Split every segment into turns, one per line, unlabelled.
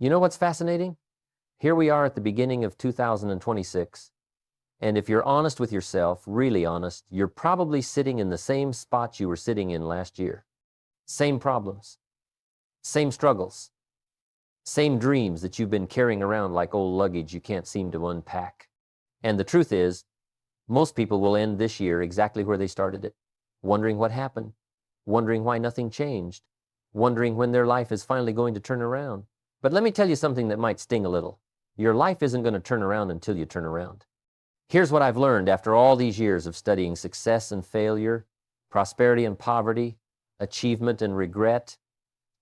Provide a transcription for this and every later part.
You know what's fascinating? Here we are at the beginning of 2026, and if you're honest with yourself, really honest, you're probably sitting in the same spot you were sitting in last year. Same problems, same struggles, same dreams that you've been carrying around like old luggage you can't seem to unpack. And the truth is, most people will end this year exactly where they started it, wondering what happened, wondering why nothing changed, wondering when their life is finally going to turn around. But let me tell you something that might sting a little. Your life isn't going to turn around until you turn around. Here's what I've learned after all these years of studying success and failure, prosperity and poverty, achievement and regret.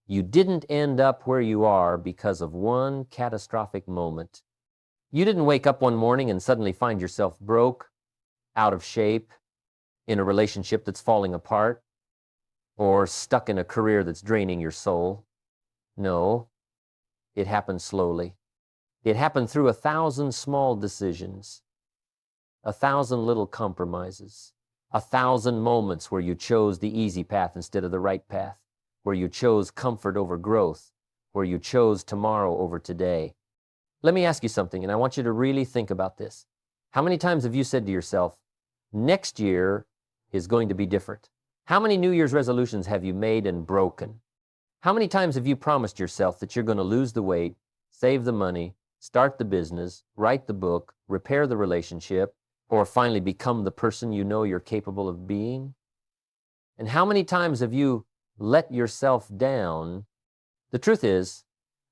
You didn't end up where you are because of one catastrophic moment. You didn't wake up one morning and suddenly find yourself broke, out of shape, in a relationship that's falling apart, or stuck in a career that's draining your soul. No, it happened slowly. It happened through 1,000 small decisions, 1,000 little compromises, 1,000 moments where you chose the easy path instead of the right path, where you chose comfort over growth, where you chose tomorrow over today. Let me ask you something, and I want you to really think about this. How many times have you said to yourself, next year is going to be different? How many New Year's resolutions have you made and broken? How many times have you promised yourself that you're going to lose the weight, save the money, start the business, write the book, repair the relationship, or finally become the person you know you're capable of being? And how many times have you let yourself down? The truth is,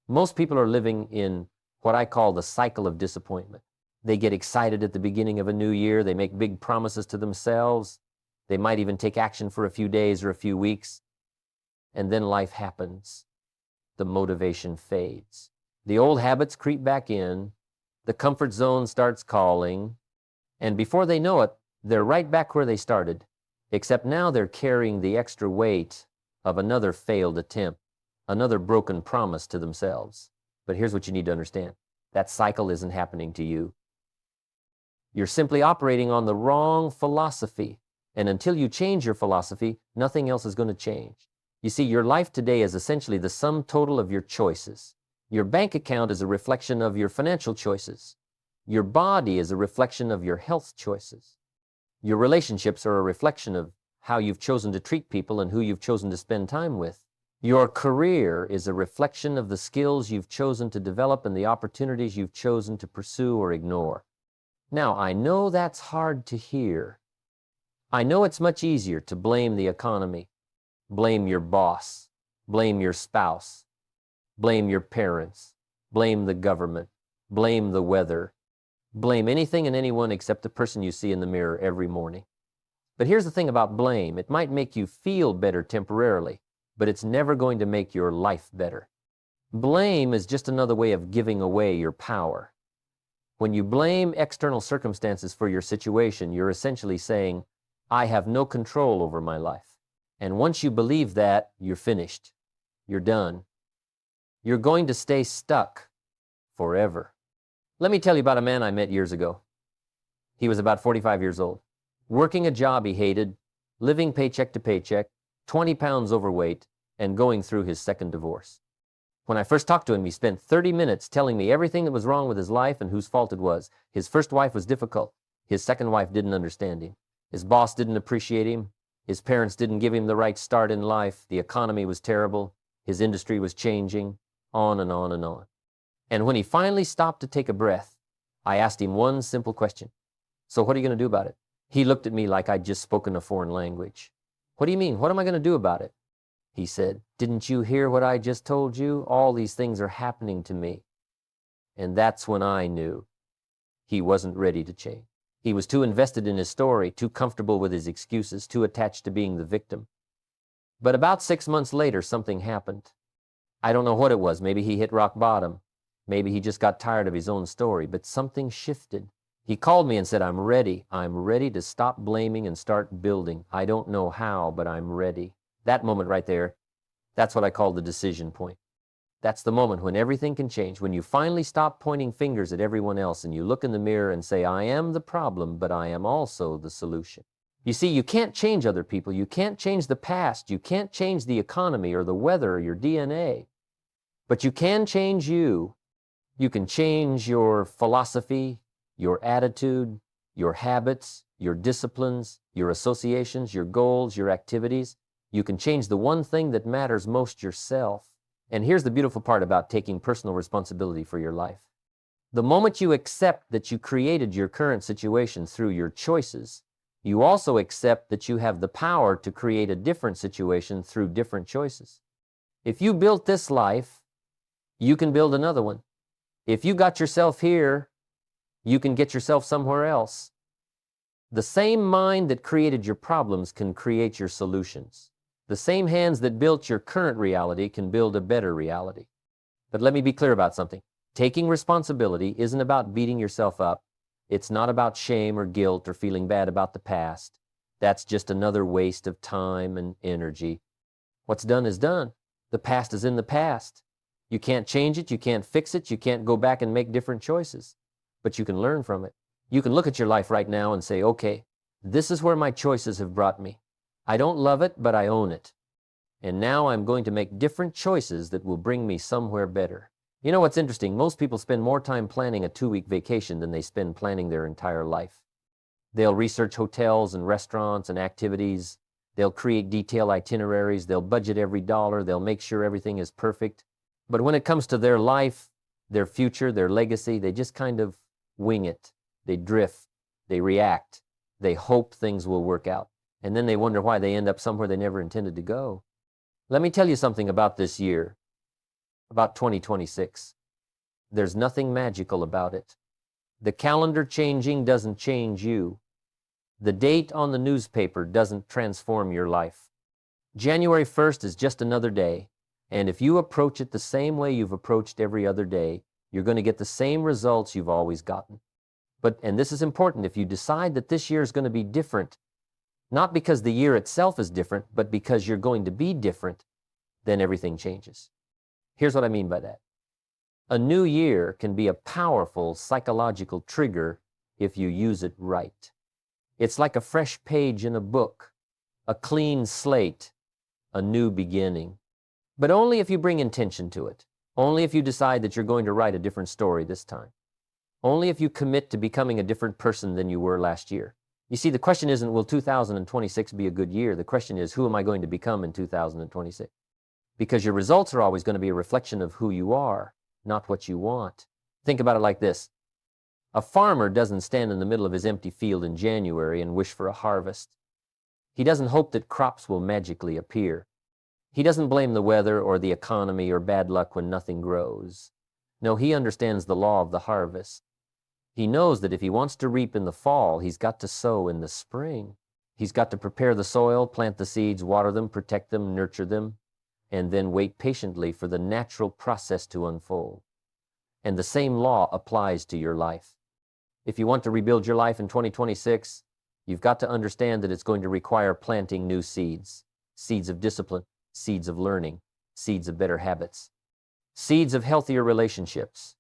most people are living in what I call the cycle of disappointment. They get excited at the beginning of a new year. They make big promises to themselves. They might even take action for a few days or a few weeks. And then life happens. The motivation fades. The old habits creep back in. The comfort zone starts calling. And before they know it, they're right back where they started. Except now they're carrying the extra weight of another failed attempt, another broken promise to themselves. But here's what you need to understand. That cycle isn't happening to you. You're simply operating on the wrong philosophy. And until you change your philosophy, nothing else is going to change. You see, your life today is essentially the sum total of your choices. Your bank account is a reflection of your financial choices. Your body is a reflection of your health choices. Your relationships are a reflection of how you've chosen to treat people and who you've chosen to spend time with. Your career is a reflection of the skills you've chosen to develop and the opportunities you've chosen to pursue or ignore. Now, I know that's hard to hear. I know it's much easier to blame the economy, blame your boss, blame your spouse, blame your parents, blame the government, blame the weather, blame anything and anyone except the person you see in the mirror every morning. But here's the thing about blame. It might make you feel better temporarily, but it's never going to make your life better. Blame is just another way of giving away your power. When you blame external circumstances for your situation, you're essentially saying, I have no control over my life. And once you believe that, you're finished. You're done. You're going to stay stuck forever. Let me tell you about a man I met years ago. He was about 45 years old, working a job he hated, living paycheck to paycheck, 20 pounds overweight, and going through his second divorce. When I first talked to him, he spent 30 minutes telling me everything that was wrong with his life and whose fault it was. His first wife was difficult. His second wife didn't understand him. His boss didn't appreciate him. His parents didn't give him the right start in life. The economy was terrible. His industry was changing, on and on and on. And when he finally stopped to take a breath, I asked him one simple question. So what are you going to do about it? He looked at me like I'd just spoken a foreign language. What do you mean? What am I going to do about it? He said, didn't you hear what I just told you? All these things are happening to me. And that's when I knew he wasn't ready to change. He was too invested in his story, too comfortable with his excuses, too attached to being the victim. But about 6 months later, something happened. I don't know what it was. Maybe he hit rock bottom. Maybe he just got tired of his own story, but something shifted. He called me and said, I'm ready. I'm ready to stop blaming and start building. I don't know how, but I'm ready. That moment right there, that's what I call the decision point. That's the moment when everything can change, when you finally stop pointing fingers at everyone else and you look in the mirror and say, I am the problem, but I am also the solution. You see, you can't change other people. You can't change the past. You can't change the economy or the weather or your DNA. But you can change you. You can change your philosophy, your attitude, your habits, your disciplines, your associations, your goals, your activities. You can change the one thing that matters most, yourself. And here's the beautiful part about taking personal responsibility for your life. The moment you accept that you created your current situation through your choices, you also accept that you have the power to create a different situation through different choices. If you built this life, you can build another one. If you got yourself here, you can get yourself somewhere else. The same mind that created your problems can create your solutions. The same hands that built your current reality can build a better reality. But let me be clear about something. Taking responsibility isn't about beating yourself up. It's not about shame or guilt or feeling bad about the past. That's just another waste of time and energy. What's done is done. The past is in the past. You can't change it, you can't fix it, you can't go back and make different choices. But you can learn from it. You can look at your life right now and say, okay, this is where my choices have brought me. I don't love it, but I own it. And now I'm going to make different choices that will bring me somewhere better. You know what's interesting? Most people spend more time planning a 2-week vacation than they spend planning their entire life. They'll research hotels and restaurants and activities. They'll create detailed itineraries. They'll budget every dollar. They'll make sure everything is perfect. But when it comes to their life, their future, their legacy, they just kind of wing it. They drift. They react. They hope things will work out. And then they wonder why they end up somewhere they never intended to go. Let me tell you something about this year, about 2026. There's nothing magical about it. The calendar changing doesn't change you. The date on the newspaper doesn't transform your life. January 1st is just another day. And if you approach it the same way you've approached every other day, you're going to get the same results you've always gotten. But, and this is important, if you decide that this year is going to be different, not because the year itself is different, but because you're going to be different, then everything changes. Here's what I mean by that. A new year can be a powerful psychological trigger if you use it right. It's like a fresh page in a book, a clean slate, a new beginning. But only if you bring intention to it. Only if you decide that you're going to write a different story this time. Only if you commit to becoming a different person than you were last year. You see, the question isn't, will 2026 be a good year? The question is, who am I going to become in 2026? Because your results are always going to be a reflection of who you are, not what you want. Think about it like this. A farmer doesn't stand in the middle of his empty field in January and wish for a harvest. He doesn't hope that crops will magically appear. He doesn't blame the weather or the economy or bad luck when nothing grows. No, he understands the law of the harvest. He knows that if he wants to reap in the fall, he's got to sow in the spring. He's got to prepare the soil, plant the seeds, water them, protect them, nurture them, and then wait patiently for the natural process to unfold. And the same law applies to your life. If you want to rebuild your life in 2026, you've got to understand that it's going to require planting new seeds, seeds of discipline, seeds of learning, seeds of better habits, seeds of healthier relationships,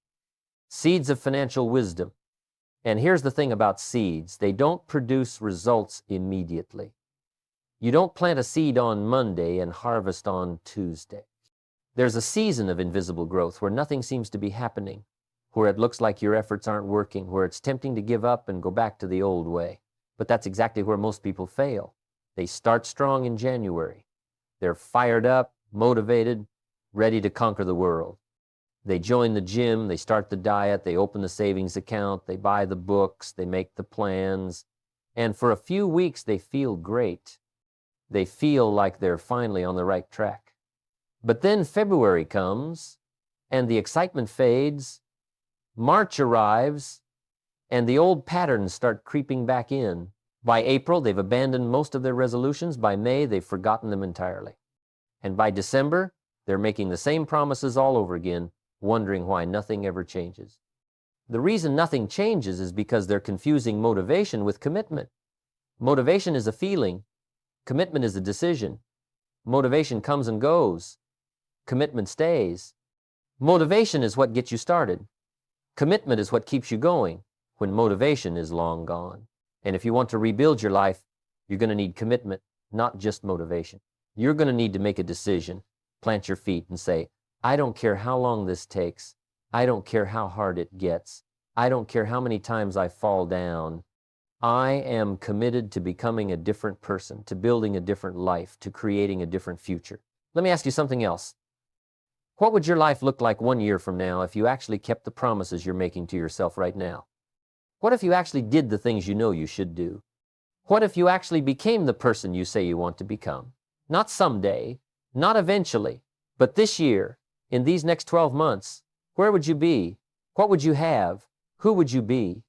seeds of financial wisdom. And here's the thing about seeds. They don't produce results immediately. You don't plant a seed on Monday and harvest on Tuesday. There's a season of invisible growth where nothing seems to be happening, where it looks like your efforts aren't working, where it's tempting to give up and go back to the old way. But that's exactly where most people fail. They start strong in January. They're fired up, motivated, ready to conquer the world. They join the gym, they start the diet, they open the savings account, they buy the books, they make the plans, and for a few weeks they feel great. They feel like they're finally on the right track. But then February comes, and the excitement fades, March arrives, and the old patterns start creeping back in. By April, they've abandoned most of their resolutions. By May, they've forgotten them entirely. And by December, they're making the same promises all over again, wondering why nothing ever changes. The reason nothing changes is because they're confusing motivation with commitment. Motivation is a feeling. Commitment is a decision. Motivation comes and goes. Commitment stays. Motivation is what gets you started. Commitment is what keeps you going when motivation is long gone. And if you want to rebuild your life, you're going to need commitment, not just motivation. You're going to need to make a decision, plant your feet and say, I don't care how long this takes. I don't care how hard it gets. I don't care how many times I fall down. I am committed to becoming a different person, to building a different life, to creating a different future. Let me ask you something else. What would your life look like 1 year from now if you actually kept the promises you're making to yourself right now? What if you actually did the things you know you should do? What if you actually became the person you say you want to become? Not someday, not eventually, but this year, in these next 12 months, where would you be? What would you have? Who would you be?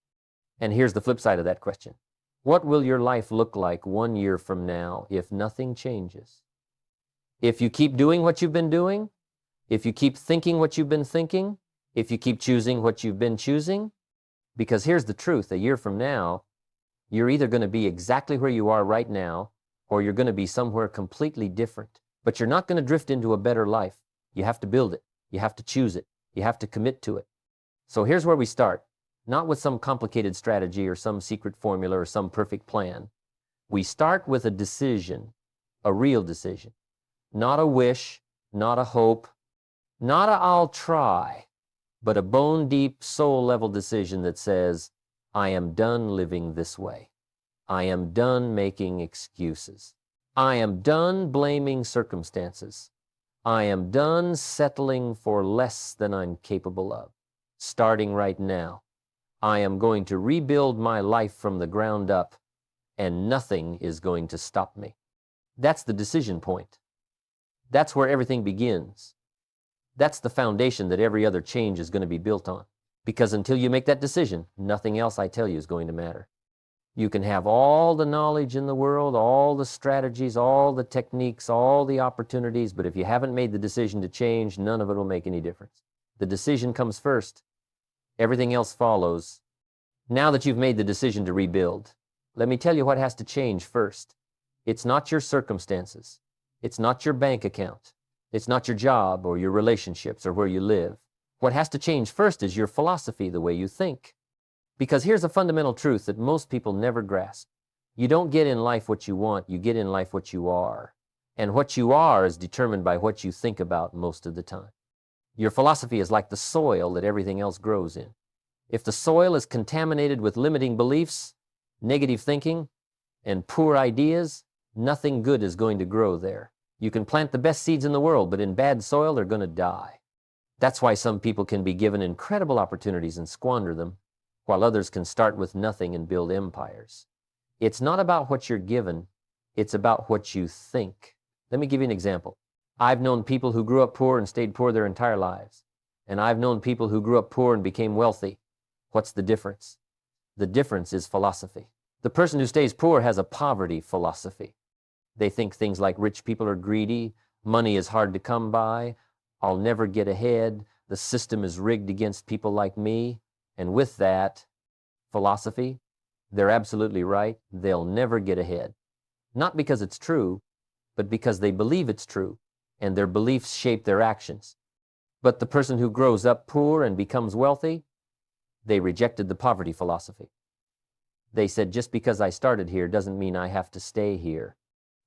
And here's the flip side of that question. What will your life look like 1 year from now if nothing changes? If you keep doing what you've been doing, if you keep thinking what you've been thinking, if you keep choosing what you've been choosing, because here's the truth, a year from now, you're either going to be exactly where you are right now, or you're going to be somewhere completely different. But you're not going to drift into a better life. You have to build it. You have to choose it. You have to commit to it. So here's where we start. Not with some complicated strategy or some secret formula or some perfect plan. We start with a decision, a real decision. Not a wish, not a hope, not a I'll try, but a bone-deep, soul-level decision that says, I am done living this way. I am done making excuses. I am done blaming circumstances. I am done settling for less than I'm capable of. Starting right now, I am going to rebuild my life from the ground up, and nothing is going to stop me. That's the decision point. That's where everything begins. That's the foundation that every other change is going to be built on. Because until you make that decision, nothing else I tell you is going to matter. You can have all the knowledge in the world, all the strategies, all the techniques, all the opportunities, but if you haven't made the decision to change, none of it will make any difference. The decision comes first. Everything else follows. Now that you've made the decision to rebuild, let me tell you what has to change first. It's not your circumstances. It's not your bank account. It's not your job or your relationships or where you live. What has to change first is your philosophy, the way you think. Because here's a fundamental truth that most people never grasp. You don't get in life what you want, you get in life what you are. And what you are is determined by what you think about most of the time. Your philosophy is like the soil that everything else grows in. If the soil is contaminated with limiting beliefs, negative thinking, and poor ideas, nothing good is going to grow there. You can plant the best seeds in the world, but in bad soil, they're going to die. That's why some people can be given incredible opportunities and squander them, while others can start with nothing and build empires. It's not about what you're given, it's about what you think. Let me give you an example. I've known people who grew up poor and stayed poor their entire lives. And I've known people who grew up poor and became wealthy. What's the difference? The difference is philosophy. The person who stays poor has a poverty philosophy. They think things like rich people are greedy, money is hard to come by, I'll never get ahead, the system is rigged against people like me. And with that philosophy, they're absolutely right, they'll never get ahead. Not because it's true, but because they believe it's true, and their beliefs shape their actions. But the person who grows up poor and becomes wealthy, they rejected the poverty philosophy. They said, just because I started here doesn't mean I have to stay here.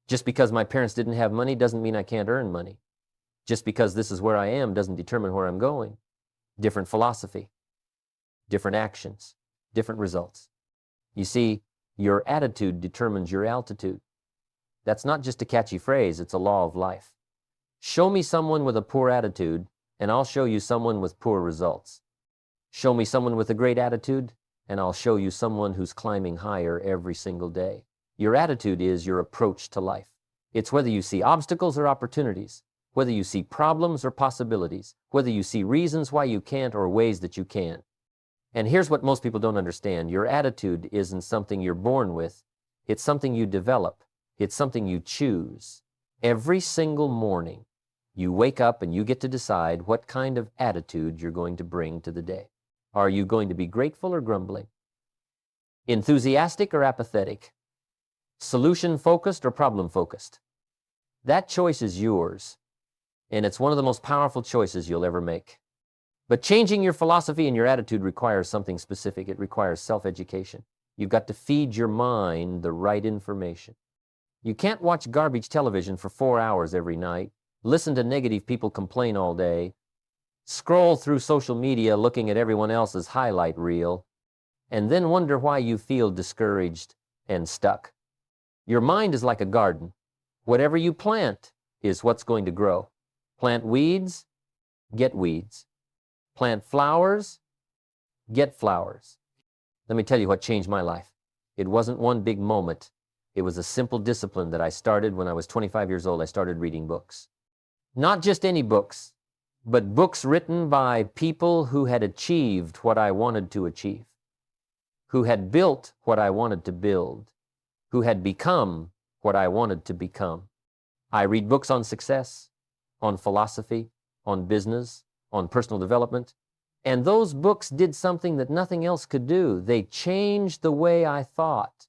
Just because my parents didn't have money doesn't mean I can't earn money. Just because this is where I am doesn't determine where I'm going. Different philosophy, different actions, different results. You see, your attitude determines your altitude. That's not just a catchy phrase, it's a law of life. Show me someone with a poor attitude, and I'll show you someone with poor results. Show me someone with a great attitude, and I'll show you someone who's climbing higher every single day. Your attitude is your approach to life. It's whether you see obstacles or opportunities, whether you see problems or possibilities, whether you see reasons why you can't or ways that you can. And here's what most people don't understand. Your attitude isn't something you're born with. It's something you develop. It's something you choose. Every single morning, you wake up and you get to decide what kind of attitude you're going to bring to the day. Are you going to be grateful or grumbling? Enthusiastic or apathetic? Solution-focused or problem-focused? That choice is yours, and it's one of the most powerful choices you'll ever make. But changing your philosophy and your attitude requires something specific. It requires self-education. You've got to feed your mind the right information. You can't watch garbage television for 4 hours every night, listen to negative people complain all day, Scroll through social media looking at everyone else's highlight reel, and then wonder why you feel discouraged and stuck. Your mind is like a garden. Whatever you plant is what's going to grow. Plant weeds, get weeds. Plant flowers, get flowers. Let me tell you what changed my life. It wasn't one big moment. It was a simple discipline that I started when I was 25 years old. I started reading books. Not just any books, but books written by people who had achieved what I wanted to achieve, who had built what I wanted to build, who had become what I wanted to become. I read books on success, on philosophy, on business, on personal development, and those books did something that nothing else could do. They changed the way I thought.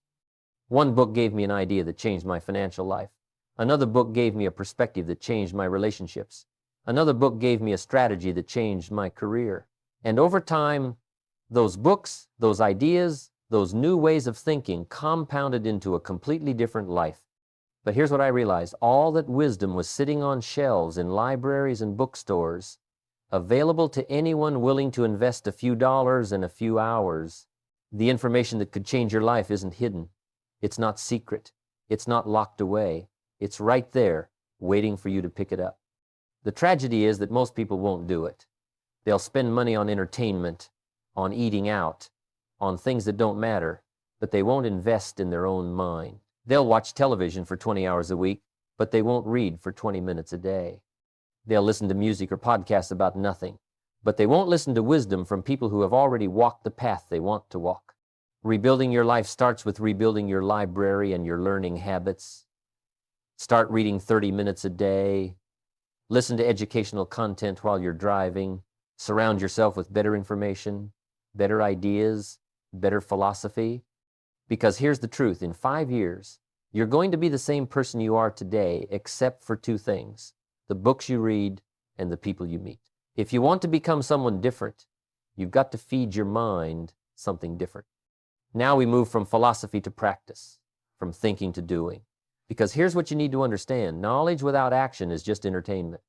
One book gave me an idea that changed my financial life. Another book gave me a perspective that changed my relationships. Another book gave me a strategy that changed my career. And over time, those books, those ideas, those new ways of thinking compounded into a completely different life. But here's what I realized. All that wisdom was sitting on shelves in libraries and bookstores, available to anyone willing to invest a few dollars and a few hours. The information that could change your life isn't hidden. It's not secret. It's not locked away. It's right there, waiting for you to pick it up. The tragedy is that most people won't do it. They'll spend money on entertainment, on eating out, on things that don't matter, but they won't invest in their own mind. They'll watch television for 20 hours a week, but they won't read for 20 minutes a day. They'll listen to music or podcasts about nothing, but they won't listen to wisdom from people who have already walked the path they want to walk. Rebuilding your life starts with rebuilding your library and your learning habits. Start reading 30 minutes a day. Listen to educational content while you're driving. Surround yourself with better information, better ideas, better philosophy. Because here's the truth. In 5 years, you're going to be the same person you are today, except for two things: the books you read and the people you meet. If you want to become someone different, you've got to feed your mind something different. Now we move from philosophy to practice, from thinking to doing. Because here's what you need to understand. Knowledge without action is just entertainment.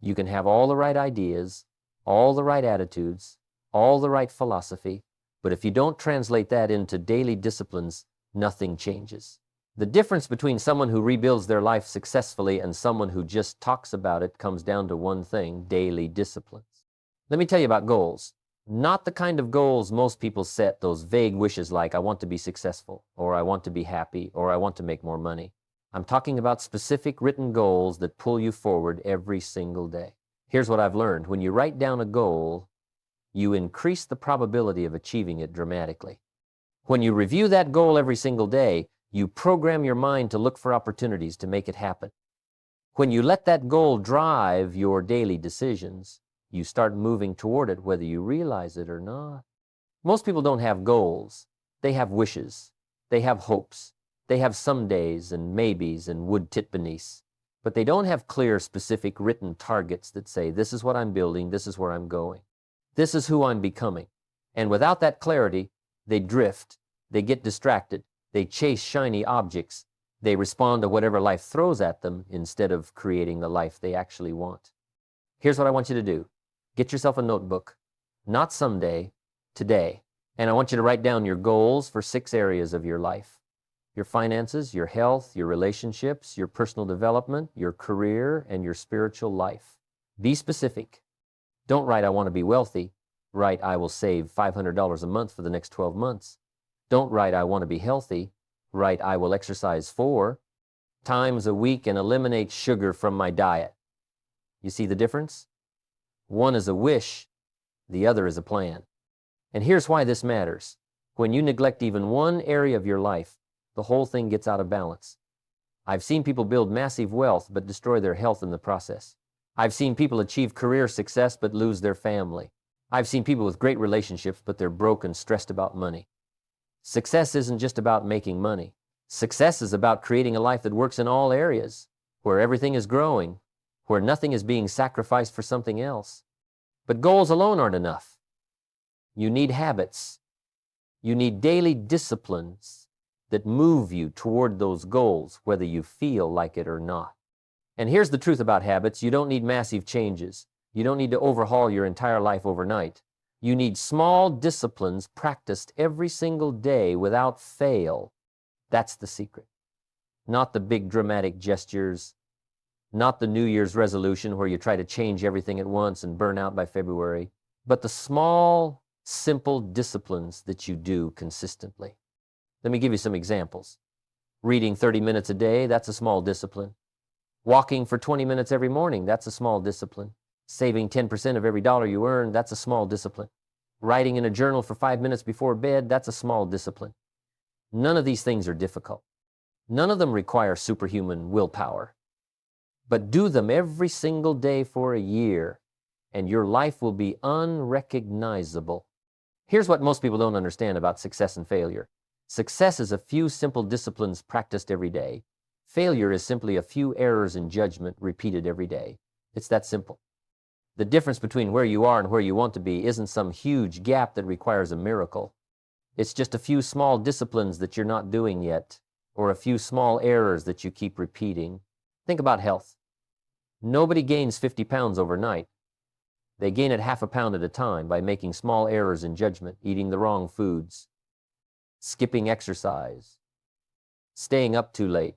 You can have all the right ideas, all the right attitudes, all the right philosophy, but if you don't translate that into daily disciplines, nothing changes. The difference between someone who rebuilds their life successfully and someone who just talks about it comes down to one thing: daily disciplines. Let me tell you about goals. Not the kind of goals most people set, those vague wishes like, I want to be successful, or I want to be happy, or I want to make more money. I'm talking about specific written goals that pull you forward every single day. Here's what I've learned. When you write down a goal, you increase the probability of achieving it dramatically. When you review that goal every single day, you program your mind to look for opportunities to make it happen. When you let that goal drive your daily decisions, you start moving toward it whether you realize it or not. Most people don't have goals. They have wishes. They have hopes. They have somedays and maybes and would tit beneath. But they don't have clear, specific written targets that say, this is what I'm building, this is where I'm going. This is who I'm becoming. And without that clarity, they drift, they get distracted, they chase shiny objects, they respond to whatever life throws at them instead of creating the life they actually want. Here's what I want you to do. Get yourself a notebook, not someday, today. And I want you to write down your goals for 6 areas of your life. Your finances, your health, your relationships, your personal development, your career, and your spiritual life. Be specific. Don't write, I want to be wealthy. Write, I will save $500 a month for the next 12 months. Don't write, I want to be healthy. Write, I will exercise 4 times a week and eliminate sugar from my diet. You see the difference? One is a wish, the other is a plan. And here's why this matters. When you neglect even one area of your life, the whole thing gets out of balance. I've seen people build massive wealth but destroy their health in the process. I've seen people achieve career success but lose their family. I've seen people with great relationships but they're broke and stressed about money. Success isn't just about making money. Success is about creating a life that works in all areas, where everything is growing, where nothing is being sacrificed for something else. But goals alone aren't enough. You need habits. You need daily disciplines that move you toward those goals, whether you feel like it or not. And here's the truth about habits. You don't need massive changes. You don't need to overhaul your entire life overnight. You need small disciplines practiced every single day without fail. That's the secret. Not the big dramatic gestures, not the New Year's resolution where you try to change everything at once and burn out by February, but the small, simple disciplines that you do consistently. Let me give you some examples. Reading 30 minutes a day, that's a small discipline. Walking for 20 minutes every morning, that's a small discipline. Saving 10% of every dollar you earn, that's a small discipline. Writing in a journal for 5 minutes before bed, that's a small discipline. None of these things are difficult. None of them require superhuman willpower. But do them every single day for a year, and your life will be unrecognizable. Here's what most people don't understand about success and failure. Success is a few simple disciplines practiced every day. Failure is simply a few errors in judgment repeated every day. It's that simple. The difference between where you are and where you want to be isn't some huge gap that requires a miracle. It's just a few small disciplines that you're not doing yet, or a few small errors that you keep repeating. Think about health. Nobody gains 50 pounds overnight. They gain it half a pound at a time by making small errors in judgment, eating the wrong foods, skipping exercise, staying up too late.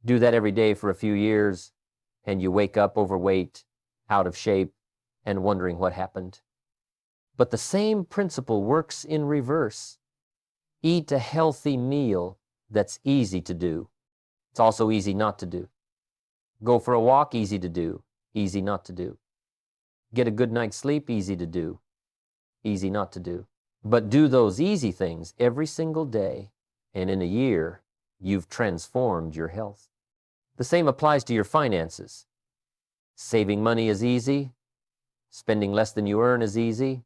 Do that every day for a few years, and you wake up overweight, out of shape, and wondering what happened. But the same principle works in reverse. Eat a healthy meal that's easy to do. It's also easy not to do. Go for a walk, easy to do, easy not to do. Get a good night's sleep, easy to do, easy not to do. But do those easy things every single day, and in a year, you've transformed your health. The same applies to your finances. Saving money is easy. Spending less than you earn is easy.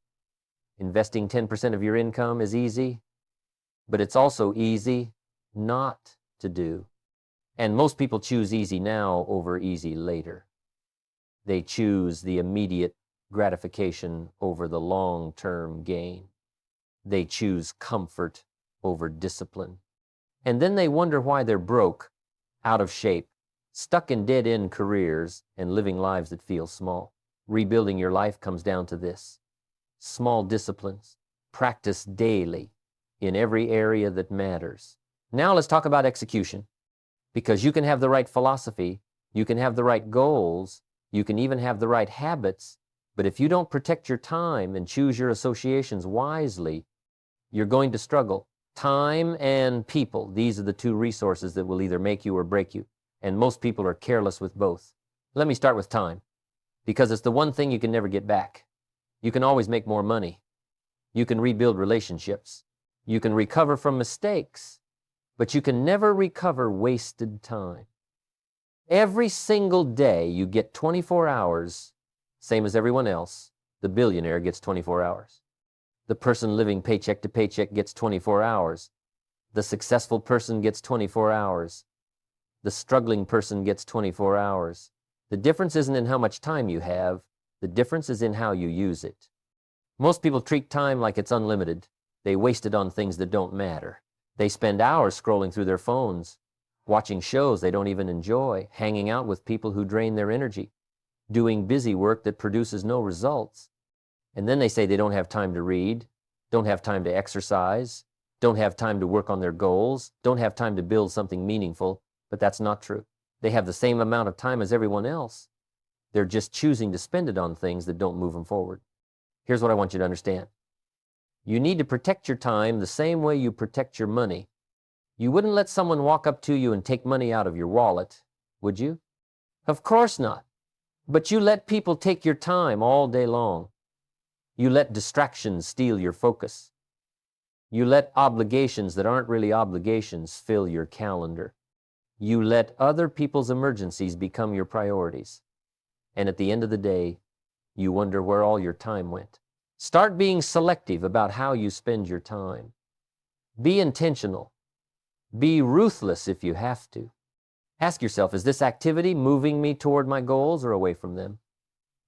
Investing 10% of your income is easy. But it's also easy not to do. And most people choose easy now over easy later. They choose the immediate gratification over the long-term gain. They choose comfort over discipline. And then they wonder why they're broke, out of shape, stuck in dead-end careers, and living lives that feel small. Rebuilding your life comes down to this. Small disciplines, practiced daily in every area that matters. Now let's talk about execution. Because you can have the right philosophy, you can have the right goals, you can even have the right habits, but if you don't protect your time and choose your associations wisely, you're going to struggle. Time and people, these are the two resources that will either make you or break you, and most people are careless with both. Let me start with time, because it's the one thing you can never get back. You can always make more money. You can rebuild relationships. You can recover from mistakes. But you can never recover wasted time. Every single day you get 24 hours, same as everyone else. The billionaire gets 24 hours. The person living paycheck to paycheck gets 24 hours. The successful person gets 24 hours. The struggling person gets 24 hours. The difference isn't in how much time you have. The difference is in how you use it. Most people treat time like it's unlimited. They waste it on things that don't matter. They spend hours scrolling through their phones, watching shows they don't even enjoy, hanging out with people who drain their energy, doing busy work that produces no results. And then they say they don't have time to read, don't have time to exercise, don't have time to work on their goals, don't have time to build something meaningful, but that's not true. They have the same amount of time as everyone else. They're just choosing to spend it on things that don't move them forward. Here's what I want you to understand. You need to protect your time the same way you protect your money. You wouldn't let someone walk up to you and take money out of your wallet, would you? Of course not. But you let people take your time all day long. You let distractions steal your focus. You let obligations that aren't really obligations fill your calendar. You let other people's emergencies become your priorities. And at the end of the day, you wonder where all your time went. Start being selective about how you spend your time. Be intentional. Be ruthless if you have to. Ask yourself, is this activity moving me toward my goals or away from them?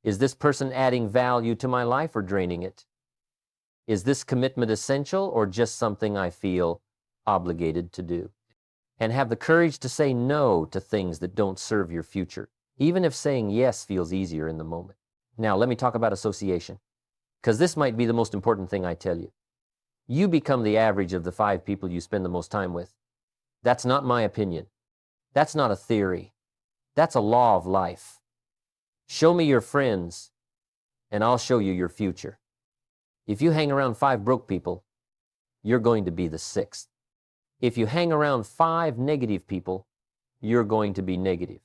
Is this person adding value to my life or draining it? Is this commitment essential or just something I feel obligated to do? And have the courage to say no to things that don't serve your future, even if saying yes feels easier in the moment. Now, let me talk about association, because this might be the most important thing I tell you. You become the average of the 5 people you spend the most time with. That's not my opinion. That's not a theory. That's a law of life. Show me your friends, and I'll show you your future. If you hang around 5 broke people, you're going to be the 6th. If you hang around 5 negative people, you're going to be negative.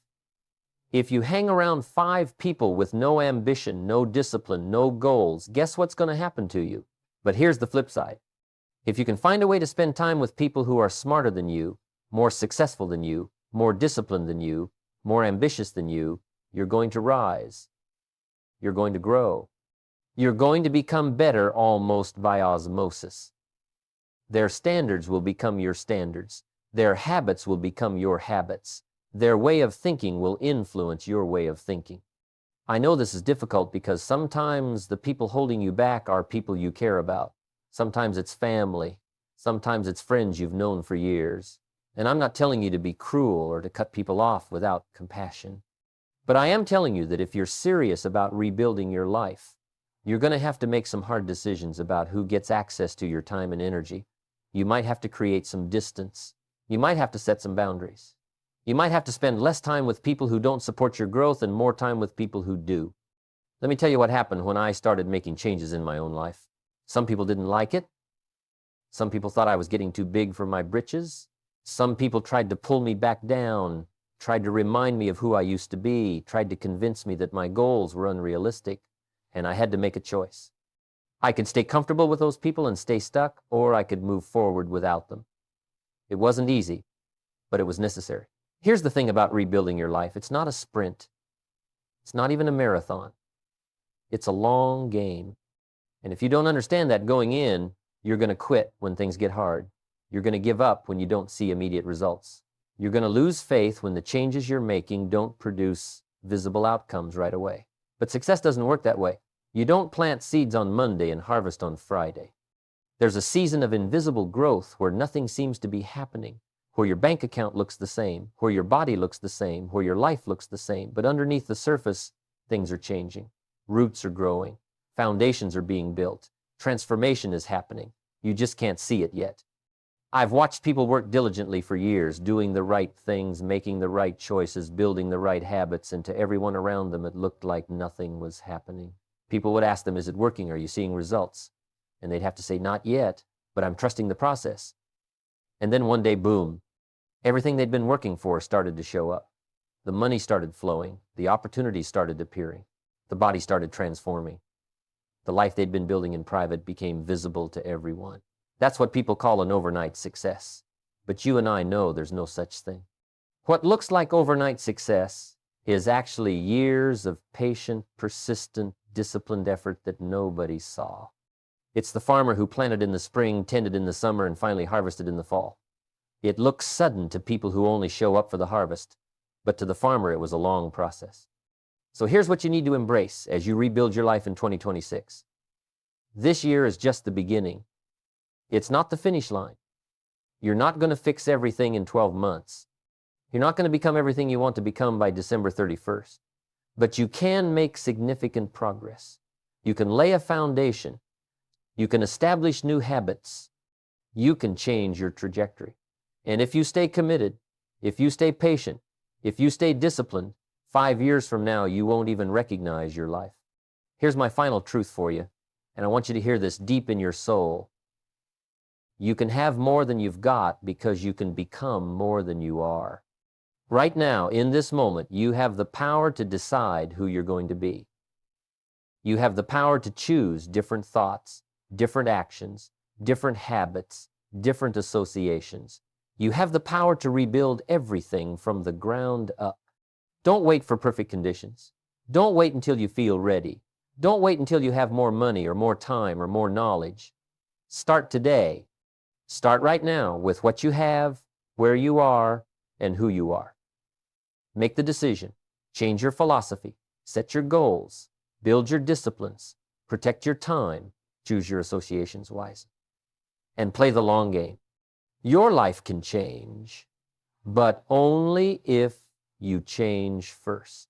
If you hang around 5 people with no ambition, no discipline, no goals, guess what's going to happen to you? But here's the flip side. If you can find a way to spend time with people who are smarter than you, more successful than you, more disciplined than you, more ambitious than you, you're going to rise. You're going to grow. You're going to become better almost by osmosis. Their standards will become your standards. Their habits will become your habits. Their way of thinking will influence your way of thinking. I know this is difficult because sometimes the people holding you back are people you care about. Sometimes it's family. Sometimes it's friends you've known for years. And I'm not telling you to be cruel or to cut people off without compassion. But I am telling you that if you're serious about rebuilding your life, you're going to have to make some hard decisions about who gets access to your time and energy. You might have to create some distance. You might have to set some boundaries. You might have to spend less time with people who don't support your growth and more time with people who do. Let me tell you what happened when I started making changes in my own life. Some people didn't like it. Some people thought I was getting too big for my britches. Some people tried to pull me back down, tried to remind me of who I used to be, tried to convince me that my goals were unrealistic, and I had to make a choice. I could stay comfortable with those people and stay stuck, or I could move forward without them. It wasn't easy, but it was necessary. Here's the thing about rebuilding your life. It's not a sprint. It's not even a marathon. It's a long game. And if you don't understand that going in, you're going to quit when things get hard. You're going to give up when you don't see immediate results. You're going to lose faith when the changes you're making don't produce visible outcomes right away. But success doesn't work that way. You don't plant seeds on Monday and harvest on Friday. There's a season of invisible growth where nothing seems to be happening, where your bank account looks the same, where your body looks the same, where your life looks the same. But underneath the surface, things are changing. Roots are growing. Foundations are being built. Transformation is happening. You just can't see it yet. I've watched people work diligently for years, doing the right things, making the right choices, building the right habits, and to everyone around them it looked like nothing was happening. People would ask them, is it working? Are you seeing results? And they'd have to say, not yet, but I'm trusting the process. And then one day, boom, everything they'd been working for started to show up. The money started flowing. The opportunities started appearing. The body started transforming. The life they'd been building in private became visible to everyone. That's what people call an overnight success. But you and I know there's no such thing. What looks like overnight success is actually years of patient, persistent, disciplined effort that nobody saw. It's the farmer who planted in the spring, tended in the summer, and finally harvested in the fall. It looks sudden to people who only show up for the harvest, but to the farmer it was a long process. So here's what you need to embrace as you rebuild your life in 2026. This year is just the beginning. It's not the finish line. You're not going to fix everything in 12 months. You're not going to become everything you want to become by December 31st. But you can make significant progress. You can lay a foundation. You can establish new habits. You can change your trajectory. And if you stay committed, if you stay patient, if you stay disciplined, 5 years from now, you won't even recognize your life. Here's my final truth for you, and I want you to hear this deep in your soul. You can have more than you've got because you can become more than you are. Right now, in this moment, you have the power to decide who you're going to be. You have the power to choose different thoughts, different actions, different habits, different associations. You have the power to rebuild everything from the ground up. Don't wait for perfect conditions. Don't wait until you feel ready. Don't wait until you have more money or more time or more knowledge. Start today. Start right now with what you have, where you are, and who you are. Make the decision. Change your philosophy. Set your goals. Build your disciplines. Protect your time. Choose your associations wisely. And play the long game. Your life can change, but only if you change first.